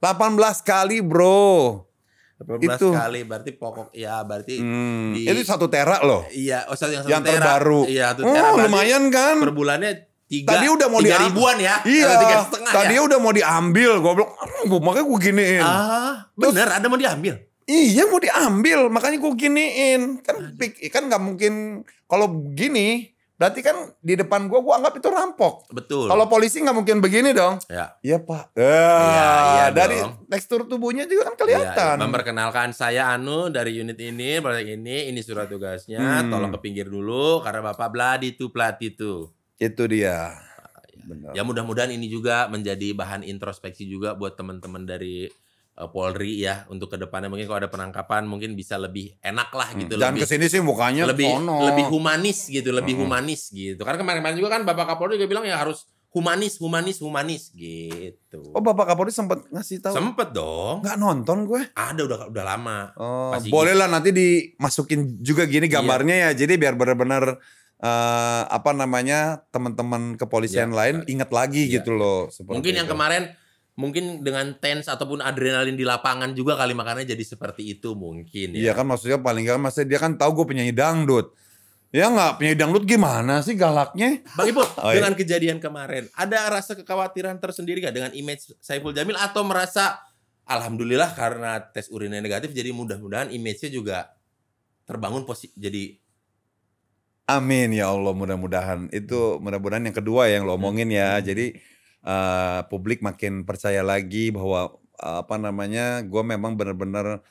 18 kali, Bro. 18 itu kali berarti berarti itu 1 tera loh. Iya, yang terbaru. Iya, 1 tera. Lumayan kan? Per bulannya 3 tadi udah mau 3 ribuan ya. Iya. Tadi udah mau diambil, goblok. Makanya gue giniin. Bener ada mau diambil. Iya, mau diambil, makanya gue giniin. Kan nggak mungkin kalau begini. Berarti kan di depan gue anggap itu rampok. Betul. Kalau polisi nggak mungkin begini dong. Iya Pak. Iya dari dong. tekstur tubuhnya juga kan kelihatan. Memperkenalkan saya Anu dari unit ini, ini surat tugasnya. Tolong ke pinggir dulu karena Bapak plat itu. Itu dia. Benar. Ya mudah-mudahan ini juga menjadi bahan introspeksi juga buat teman-teman dari Polri ya, untuk kedepannya mungkin kalau ada penangkapan mungkin bisa lebih enak lah gitu. Dan kesini sih mukanya lebih humanis gitu, humanis gitu. Karena kemarin juga kan Bapak Kapolri juga bilang ya harus humanis gitu. Oh, Bapak Kapolri sempat ngasih tahu? Sempet dong. Nggak nonton gue? Ada udah lama. Boleh lah nanti dimasukin juga gini gambarnya ya. Jadi biar benar-benar teman-teman kepolisian lain ingat lagi gitu loh. Mungkin yang kemarin mungkin dengan tense ataupun adrenalin di lapangan juga kali, makanya jadi seperti itu mungkin ya. Iya kan, maksudnya paling enggak dia kan tahu gue penyanyi dangdut. Ya nggak, penyanyi dangdut gimana sih galaknya? Bang Ipul, dengan kejadian kemarin, ada rasa kekhawatiran tersendiri gak dengan image Saiful Jamil atau merasa alhamdulillah karena tes urinnya negatif jadi mudah-mudahan image-nya juga terbangun jadi amin ya Allah, mudah-mudahan. Itu mudah-mudahan yang kedua yang lo omongin ya. Jadi publik makin percaya lagi bahwa gue memang benar-benar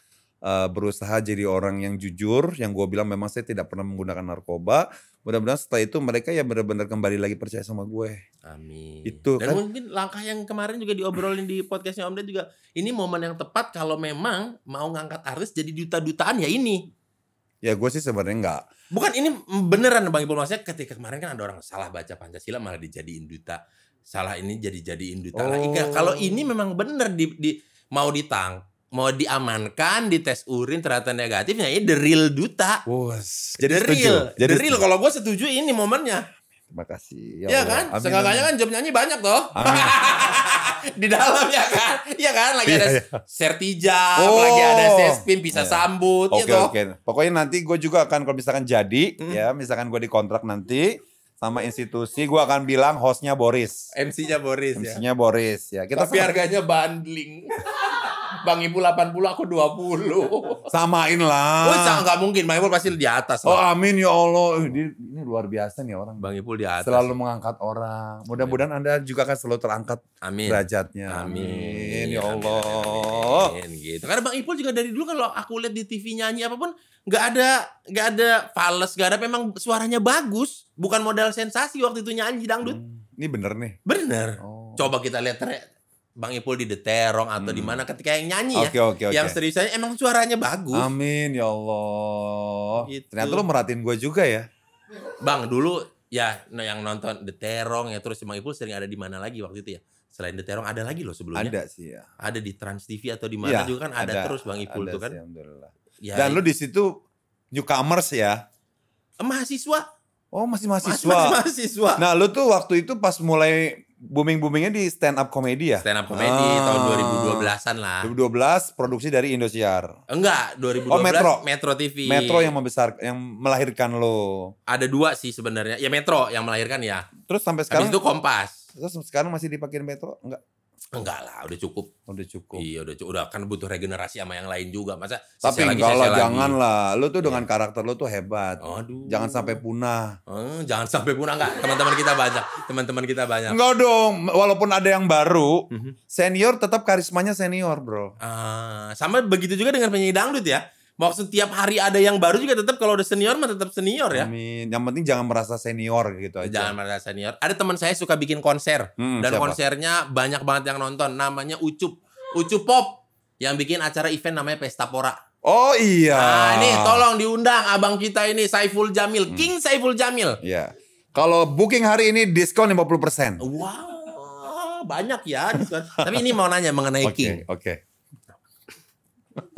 berusaha jadi orang yang jujur, yang gue bilang memang saya tidak pernah menggunakan narkoba. Mudah-mudahan setelah itu mereka ya benar-benar kembali lagi percaya sama gue. Amin. Itu dan kan mungkin langkah yang kemarin juga diobrolin di podcastnya Om Ded juga, ini momen yang tepat kalau memang mau ngangkat artis jadi duta-dutaan ya ini. Ya gue sih sebenarnya enggak. Bukan, ini beneran Bang Ipul, maksudnya ketika kemarin kan ada orang salah baca Pancasila malah dijadiin duta. Salah ini jadiin duta. Kalau ini memang bener mau diamankan, dites urin ternyata negatifnya, ini the real duta. Jadi the real. Kalau gue setuju ini momennya. Terima kasih. Ya kan? Seenggaknya kan job nyanyi banyak toh. Di dalam ya kan? Iya kan? Lagi ada sertijab, lagi ada sespin, bisa sambut gitu. Oke. Pokoknya nanti gue juga akan kalau misalkan jadi ya, misalkan gue dikontrak nanti sama institusi, gue akan bilang hostnya Boris. MC-nya Boris ya. MC-nya Boris ya. Tapi harganya bundling. Bang Ipul 80, aku 20. Samain lah. Nggak mungkin, Bang Ipul pasti di atas lah. Oh amin ya Allah. Ini luar biasa nih orang. Bang Ipul di atas. Selalu mengangkat orang. Mudah-mudahan Anda juga akan selalu terangkat derajatnya. Amin. Ya Allah. Amin, gitu. Karena Bang Ipul juga dari dulu kalau aku lihat di TV nyanyi apapun nggak ada fals, nggak ada, memang suaranya bagus. Bukan modal sensasi waktu itu nyanyi dangdut. Ini bener nih. Bener. Coba kita lihat Bang Ipul di The Terong atau di mana ketika yang nyanyi yang seriusnya emang suaranya bagus. Amin ya Allah. Gitu. Ternyata lu merhatiin gue juga ya. Bang, dulu ya yang nonton The Terong ya, terus Bang Ipul sering ada di mana lagi waktu itu ya? Selain The Terong ada lagi loh sebelumnya. Ada sih ya. Ada di Trans TV atau di mana juga kan ada terus Bang Ipul tuh kan. Sih, alhamdulillah. Ya, dan lu di situ newcomers ya? Mahasiswa. Oh, masih mahasiswa. Masih mahasiswa. Nah, lu tuh waktu itu pas mulai booming-boomingnya di stand up comedy ya? Stand up comedy tahun 2012-an lah. 2012 produksi dari Indosiar. Enggak, 2012 Metro TV. Metro yang melahirkan lo. Ada dua sih sebenarnya. Ya Metro yang melahirkan ya. Terus sampai sekarang. Habis itu Kompas. Terus sekarang masih dipakai Metro? Enggak lah, udah cukup. Iya, udah kan butuh regenerasi sama yang lain juga. Masa tapi enggak lah, jangan lah. Lu tuh dengan karakter lu tuh hebat. Aduh. Jangan sampai punah. Jangan sampai punah enggak. Teman-teman kita banyak. Enggak dong. Walaupun ada yang baru, senior tetap karismanya senior, bro. Sama begitu juga dengan penyanyi dangdut ya. Maksud tiap hari ada yang baru juga tetap, kalau udah senior mah tetap senior ya. Amin. Yang penting jangan merasa senior gitu aja. Jangan merasa senior. Ada teman saya suka bikin konser dan siapa? Konsernya banyak banget yang nonton. Namanya Ucup Pop, yang bikin acara event namanya Pesta Pora. Oh iya. Nah, ini tolong diundang abang kita ini Saiful Jamil, King Saiful Jamil. Iya. Kalau booking hari ini diskon 50%. Wow, banyak ya diskon. Tapi ini mau nanya mengenai King. Oke.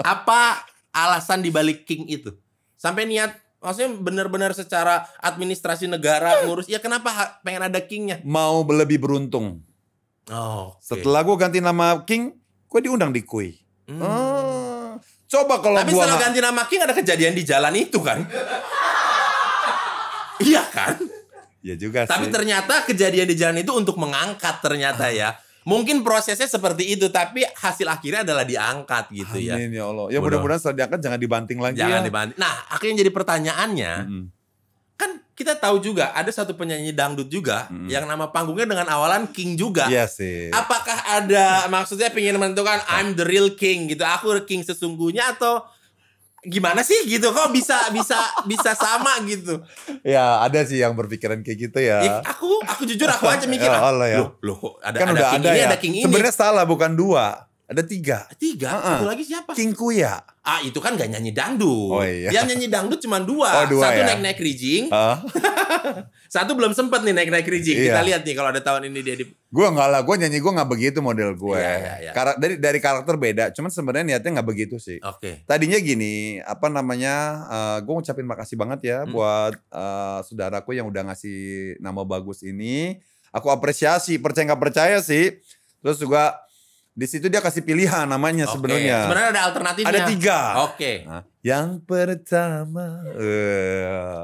Apa alasan dibalik King itu? Sampai niat, maksudnya benar-benar secara administrasi negara ngurus, ya kenapa pengen ada Kingnya? Mau lebih beruntung. Setelah gue ganti nama King, gue diundang di Kui. Coba kalau tapi setelah ganti nama King ada kejadian di jalan itu kan? Iya kan? Ya juga sih. Tapi ternyata kejadian di jalan itu untuk mengangkat ternyata ya. Mungkin prosesnya seperti itu, tapi hasil akhirnya adalah diangkat gitu. Amin ya Allah. Ya mudah-mudahan setelah diangkat jangan dibanting lagi. Jangan dibanting. Nah, akhirnya jadi pertanyaannya, kan kita tahu juga ada satu penyanyi dangdut juga yang nama panggungnya dengan awalan King juga. Iya sih. Apakah ada maksudnya pengen menentukan I'm the real King gitu, aku King sesungguhnya, atau gimana sih gitu, kok bisa sama gitu? Ya ada sih yang berpikiran kayak gitu ya. Aku jujur aku aja mikir loh ada kan ada King ini, ya. ada King ini. Sebenarnya salah, bukan 2, ada 3. Satu lagi siapa? King Kuya. Itu kan gak nyanyi dangdut. Oh iya. Yang nyanyi dangdut cuma 2. Satu ya? Naik-naik rijing. Satu belum sempet nih naik-naik rijing. Kita lihat nih kalau ada tahun ini dia di... Gue enggak lah, gue nyanyi gue gak begitu model gue. Iya. Dari karakter beda, cuman sebenarnya niatnya gak begitu sih. Oke. Tadinya gini, gue ngucapin makasih banget ya buat saudaraku yang udah ngasih nama bagus ini. Aku apresiasi, percaya gak percaya sih. Terus juga Di situ dia kasih pilihan namanya sebenarnya. Sebenarnya ada alternatifnya. Ada 3. Oke. Nah, yang pertama.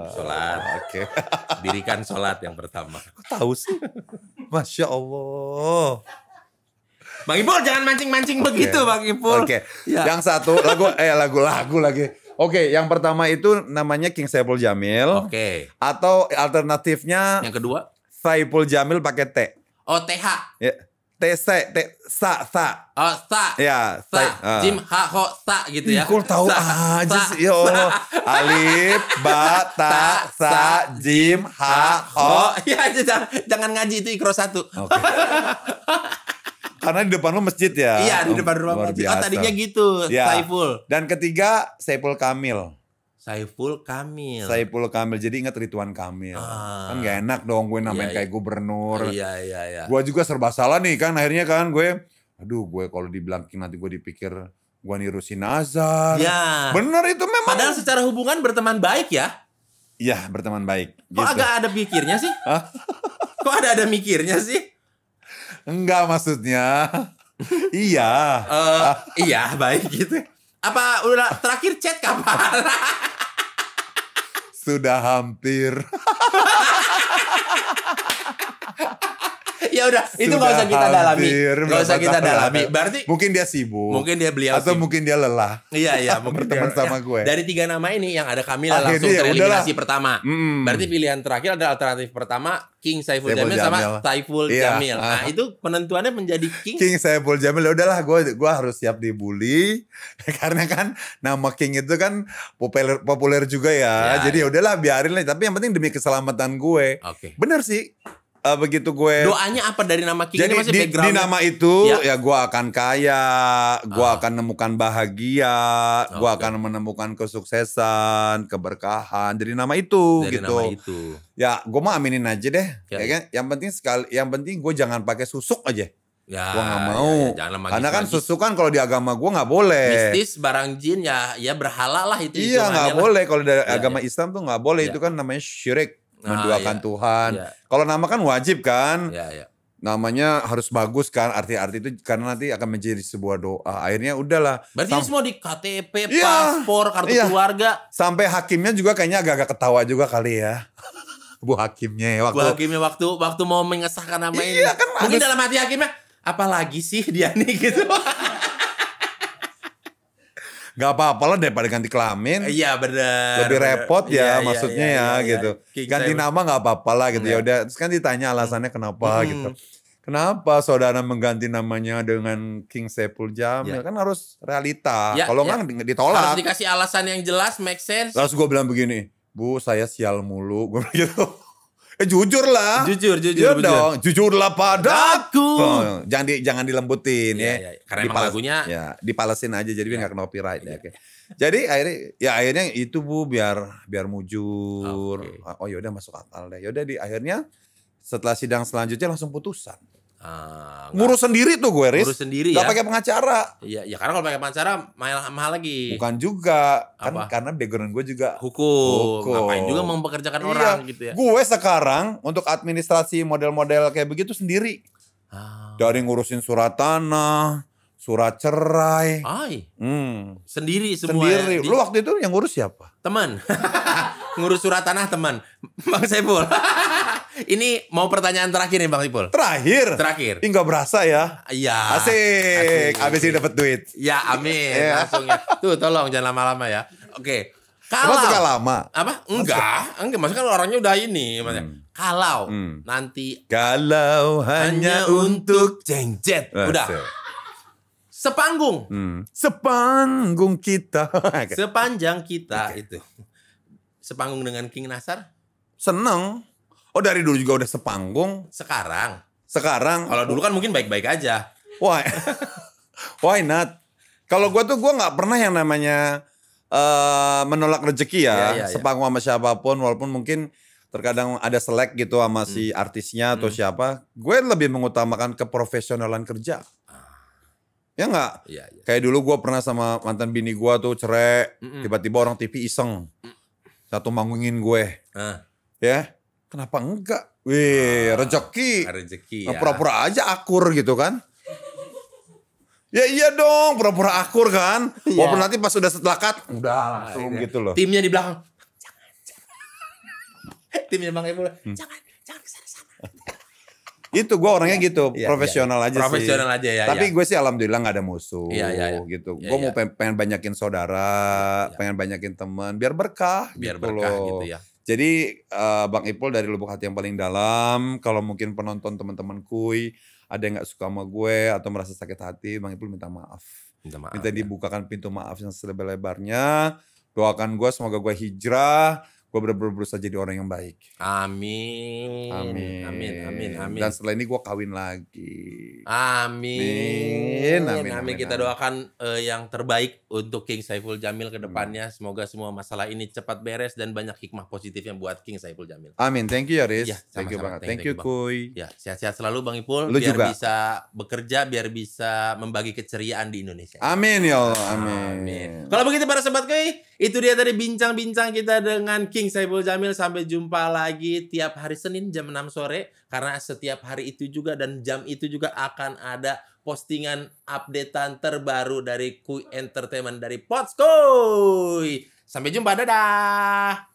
Sholat. Oke. Dirikan sholat yang pertama. Kok tahu sih? Masya Allah. Bang Ipul jangan mancing-mancing begitu Bang Ipul. Oke. Ya. Yang satu lagu lagi. Oke, yang pertama itu namanya King Saipul Jamil. Oke. Atau alternatifnya Yang kedua? Saipul Jamil pakai T. Oh, TH. Ya. Sa. Oh, sa. Ya, Jim, ha, ho, sa gitu ya. Kok tahu aja sih. Ya Allah. Alif, ba, ta, sa, jim, ha, ho. Ya, jangan ngaji itu ikro 1. Oke. Karena di depan lu masjid ya. Iya, di depan rumah masjid. Oh, tadinya gitu, ya. Saiful. Dan ketiga, Saipul Kamil. Saiful Kamil. Saipul Kamil, jadi ingat Ridwan Kamil. Kan gak enak dong gue namain kayak gubernur. Iya. Gue juga serba salah nih kan, akhirnya kan gue, gue kalau dibilang nanti gue dipikir gue niru si Nazar. Ya. Bener itu memang. Padahal secara hubungan berteman baik ya. Iya, berteman baik. Kok agak ada mikirnya sih? Kok ada mikirnya sih? Enggak maksudnya. Iya. Iya, baik gitu. Apa udah terakhir chat kapan? Sudah hampir. Ya udah, itu nggak usah kita dalami. Nggak usah kita dalami. Berarti mungkin dia sibuk. Mungkin dia beliau atau sibuk. mungkin dia lelah. Iya, mungkin berteman sama gue. Dari 3 nama ini yang ada Kamila Akhirnya langsung tereliminasi udahlah. pertama. Berarti pilihan terakhir ada alternatif pertama King Saiful Jamil sama Saiful Jamil. Nah, itu penentuannya menjadi King Saiful Jamil. Ya udahlah, gue harus siap dibully karena kan nama King itu kan populer juga ya. Jadi ya udahlah biarin lah. Tapi yang penting demi keselamatan gue. Oke. Bener sih. Begitu gue doanya apa dari nama King jadi ini masih di nama itu ya gue akan kaya, gue akan menemukan bahagia, gue akan menemukan kesuksesan, keberkahan dari nama itu dari gitu. Nama itu. Ya gue mah aminin aja deh. Ya. Yang penting gue jangan pakai susuk aja. Ya, gue nggak mau. Karena kan susuk kan kalau di agama gue nggak boleh. Mistis barang jin ya berhala lah itu. Iya nggak boleh kalau dari agama Islam tuh nggak boleh. Itu kan namanya syirik. Menduakan Tuhan. Kalau nama kan wajib kan. Namanya harus bagus kan. Arti-arti itu karena nanti akan menjadi sebuah doa. Akhirnya udahlah. Berarti ini semua di KTP, paspor, kartu keluarga. Sampai hakimnya juga kayaknya agak-agak ketawa juga kali ya. Bu hakimnya waktu mau mengesahkan nama ini. Kan mungkin dalam hati hakimnya, apalagi sih dia nih gitu. Gak apa-apa lah daripada ganti kelamin. Iya benar. Lebih repot ya maksudnya gitu. Ganti nama gak apa-apa lah gitu. Ya udah terus kan ditanya alasannya kenapa gitu. Kenapa saudara mengganti namanya dengan King Saipul Jamil? Kan harus realita. Kalau nggak ditolak. Harus dikasih alasan yang jelas, make sense. Terus gue bilang begini, Bu saya sial mulu. Gue bilang gitu. Jujur lah. Jujur. Dong. Jujurlah padaku. Jangan dilembutin ya. Karena emang lagunya dipalesin aja jadi nggak kena copyright ya. Jadi akhirnya itu Bu biar mujur. Oh ya udah masuk akal deh. Ya udah akhirnya setelah sidang selanjutnya langsung putusan. Ngurus sendiri tuh gue, Riz. Ngurus sendiri gak pakai pengacara. Iya, karena kalau pakai pengacara mahal lagi. Bukan juga. Kan karena background gue juga hukum. Ngapain juga mempekerjakan orang gitu ya. Gue sekarang untuk administrasi model-model kayak begitu sendiri. Dari ngurusin surat tanah, surat cerai. Sendiri semua. Sendiri. Lu waktu itu yang ngurus siapa? Teman. Ngurus surat tanah teman. Bang Saipul. Ini mau pertanyaan terakhir nih Bang Saipul. Terakhir. Ini gak berasa ya. Iya. Asik. Abis ini dapat duit. Ya amin. Langsung ya. Tuh tolong jangan lama-lama ya. Oke. Kalau suka lama? Apa? Enggak. Maksudnya kan orangnya udah ini. Kalau nanti. Kalau hanya untuk jengjet. Udah. Sepanggung. Sepanggung kita. Sepanjang kita itu. Sepanggung dengan King Nazar. Seneng. Oh dari dulu juga udah sepanggung. Sekarang. Kalau dulu kan mungkin baik-baik aja. Why not? Kalau gue nggak pernah yang namanya menolak rezeki ya. Sepanggung sama siapapun, walaupun mungkin terkadang ada selek gitu sama si artisnya atau siapa. Gue lebih mengutamakan keprofesionalan kerja. Ya nggak? Kayak dulu gue pernah sama mantan bini gue tuh cerai. Tiba-tiba orang TV iseng. Satu manggungin gue. Ya. Kenapa enggak? Rezeki. Rezeki ya. Pura-pura aja akur gitu kan. Ya iya dong, pura-pura akur kan. Walaupun nanti pas udah setelah cut, udah langsung gitu loh. Timnya di belakang, jangan. Timnya Bang Ipul, jangan kesana-sana. Itu gue orangnya gitu, profesional aja sih. Profesional aja ya. Tapi gue sih alhamdulillah gak ada musuh gitu. Ya, Gue mau pengen banyakin saudara, pengen banyakin teman, biar berkah. Biar gitu berkah loh. gitu ya. Jadi Bang Ipul dari lubuk hati yang paling dalam, kalau mungkin penonton teman-teman Kuy ada yang gak suka sama gue atau merasa sakit hati, Bang Ipul minta maaf. Minta dibukakan pintu maaf yang selebar-lebarnya. Doakan gue semoga gue hijrah. Gue bener-bener berusaha jadi orang yang baik. Amin. Dan setelah ini gue kawin lagi. Amin. Kita doakan yang terbaik untuk King Saiful Jamil ke depannya. Semoga semua masalah ini cepat beres dan banyak hikmah positif yang buat King Saiful Jamil. Amin. Thank you ya Riz. Ya, thank you banget. Thank you Bang. Kuy. Ya, sehat-sehat selalu Bang Ipul. Lu biar juga. bisa bekerja, biar bisa membagi keceriaan di Indonesia. Amin ya Allah. Amin. Kalau begitu para sobat Kuy, itu dia tadi bincang-bincang kita dengan King Saiful Jamil. Sampai jumpa lagi tiap hari Senin jam 6 sore. Karena setiap hari itu juga dan jam itu juga akan ada postingan updatean terbaru dari Kuy Entertainment dari Podskuy. Sampai jumpa, dadah.